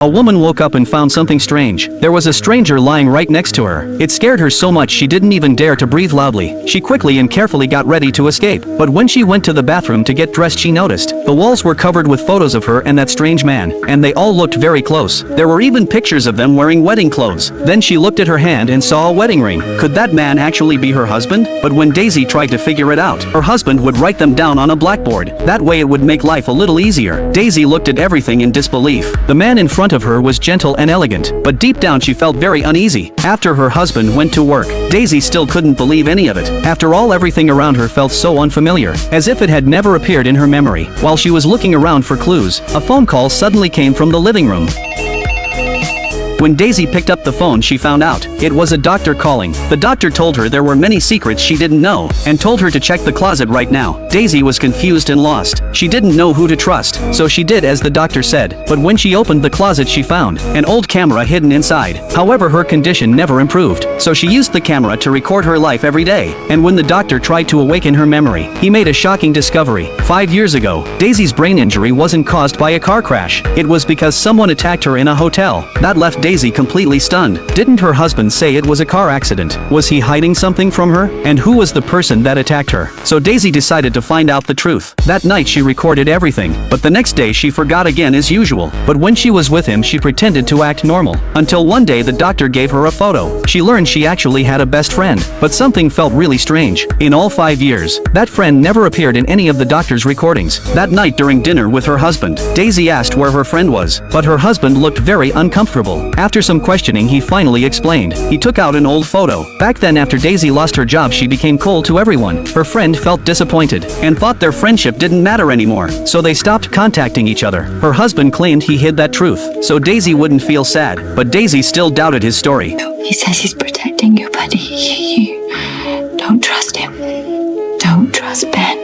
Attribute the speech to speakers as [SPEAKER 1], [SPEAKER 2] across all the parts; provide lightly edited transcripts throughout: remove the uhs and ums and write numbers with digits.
[SPEAKER 1] A woman woke up and found something strange. There was a stranger lying right next to her. It scared her so much she didn't even dare to breathe loudly. She quickly and carefully got ready to escape. But when she went to the bathroom to get dressed, she noticed the walls were covered with photos of her and that strange man, and they all looked very close. There were even pictures of them wearing wedding clothes. Then she looked at her hand and saw a wedding ring. Could that man actually be her husband? But when Daisy tried to figure it out, her husband would write them down on a blackboard. That way it would make life a little easier. Daisy looked at everything in disbelief. The man in front of her was gentle and elegant, but deep down she felt very uneasy. After her husband went to work, Daisy still couldn't believe any of it. After all, everything around her felt so unfamiliar, as if it had never appeared in her memory. While she was looking around for clues, a phone call suddenly came from the living room. When Daisy picked up the phone, she found out it was a doctor calling. The doctor told her there were many secrets she didn't know, and told her to check the closet right now. Daisy was confused and lost. She didn't know who to trust, so she did as the doctor said. But when she opened the closet, she found an old camera hidden inside. However, her condition never improved, so she used the camera to record her life every day. And when the doctor tried to awaken her memory, he made a shocking discovery. 5 years ago, Daisy's brain injury wasn't caused by a car crash. It was because someone attacked her in a hotel. That left Daisy completely stunned. Didn't her husband say it was a car accident? Was he hiding something from her? And who was the person that attacked her? So Daisy decided to find out the truth. That night she recorded everything, but the next day she forgot again as usual. But when she was with him, she pretended to act normal. Until one day the doctor gave her a photo. She learned she actually had a best friend, but something felt really strange. In all 5 years, that friend never appeared in any of the doctor's recordings. That night during dinner with her husband, Daisy asked where her friend was, but her husband looked very uncomfortable. After some questioning, he finally explained. He took out an old photo. Back then, after Daisy lost her job, she became cold to everyone. Her friend felt disappointed and thought their friendship didn't matter anymore, so they stopped contacting each other. Her husband claimed he hid that truth, so Daisy wouldn't feel sad, but Daisy still doubted his story.
[SPEAKER 2] He says he's protecting you, but you don't trust him. Don't trust Ben.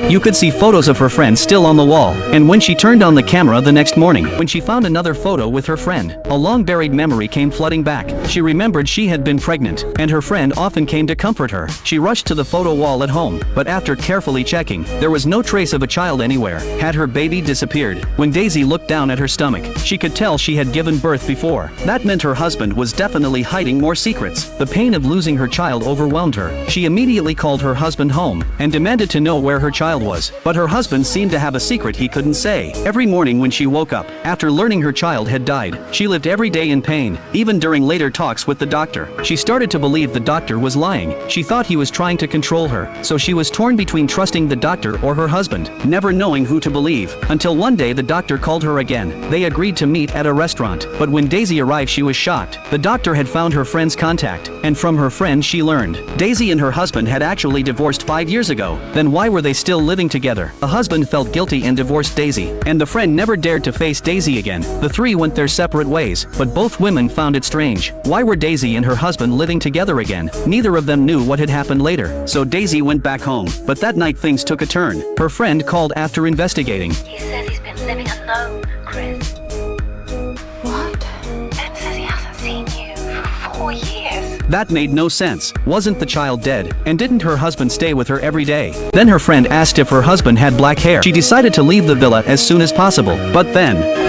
[SPEAKER 1] You could see photos of her friend still on the wall, and when she turned on the camera the next morning, when she found another photo with her friend, a long-buried memory came flooding back. She remembered she had been pregnant, and her friend often came to comfort her. She rushed to the photo wall at home, but after carefully checking, there was no trace of a child anywhere. Had her baby disappeared? When Daisy looked down at her stomach, she could tell she had given birth before. That meant her husband was definitely hiding more secrets. The pain of losing her child overwhelmed her. She immediately called her husband home, and demanded to know where her child was, but her husband seemed to have a secret he couldn't say. Every morning when she woke up, after learning her child had died, she lived every day in pain. Even during later talks with the doctor, she started to believe the doctor was lying. She thought he was trying to control her, so she was torn between trusting the doctor or her husband, never knowing who to believe, until one day the doctor called her again. They agreed to meet at a restaurant, but when Daisy arrived, she was shocked. The doctor had found her friend's contact, and from her friend she learned Daisy and her husband had actually divorced 5 years ago. Then why were they still living together? The husband felt guilty and divorced Daisy, and the friend never dared to face Daisy again. The three went their separate ways, but both women found it strange. Why were Daisy and her husband living together again? Neither of them knew what had happened later, so Daisy went back home. But that night things took a turn. Her friend called after investigating.
[SPEAKER 3] He says he's been living alone, Chris.
[SPEAKER 2] What?
[SPEAKER 3] Ben says he hasn't seen you for 4 years.
[SPEAKER 1] That made no sense. Wasn't the child dead? And didn't her husband stay with her every day? Then her friend asked if her husband had black hair. She decided to leave the villa as soon as possible. But then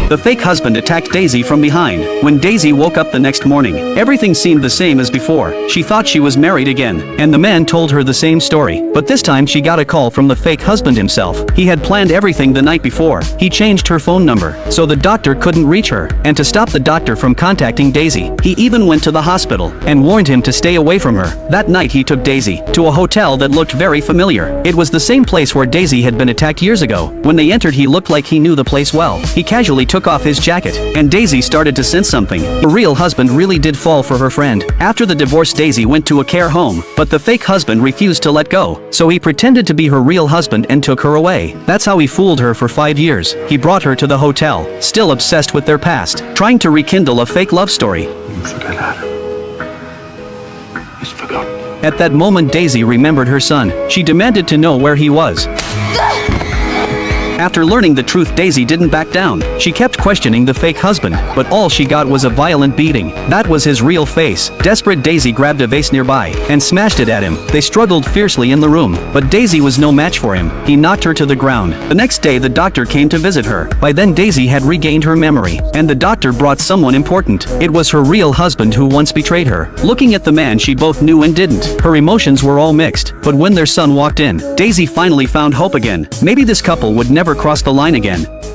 [SPEAKER 1] the fake husband attacked Daisy from behind. When Daisy woke up the next morning, everything seemed the same as before. She thought she was married again, and the man told her the same story. But this time she got a call from the fake husband himself. He had planned everything the night before. He changed her phone number, so the doctor couldn't reach her. And to stop the doctor from contacting Daisy, he even went to the hospital and warned him to stay away from her. That night he took Daisy to a hotel that looked very familiar. It was the same place where Daisy had been attacked years ago. When they entered, he looked like he knew the place well. He casually took off his jacket, and Daisy started to sense something. The real husband really did fall for her friend. After the divorce, Daisy went to a care home, but the fake husband refused to let go, so he pretended to be her real husband and took her away. That's how he fooled her for 5 years. He brought her to the hotel, still obsessed with their past, trying to rekindle a fake love story.
[SPEAKER 4] You forget Adam. He's forgotten.
[SPEAKER 1] At that moment, Daisy remembered her son. She demanded to know where he was. After learning the truth, Daisy didn't back down. She kept questioning the fake husband, but all she got was a violent beating. That was his real face. Desperate, Daisy grabbed a vase nearby and smashed it at him. They struggled fiercely in the room, but Daisy was no match for him. He knocked her to the ground. The next day, the doctor came to visit her. By then, Daisy had regained her memory, and the doctor brought someone important. It was her real husband who once betrayed her. Looking at the man she both knew and didn't, her emotions were all mixed. But when their son walked in, Daisy finally found hope again. Maybe this couple would never cross the line again.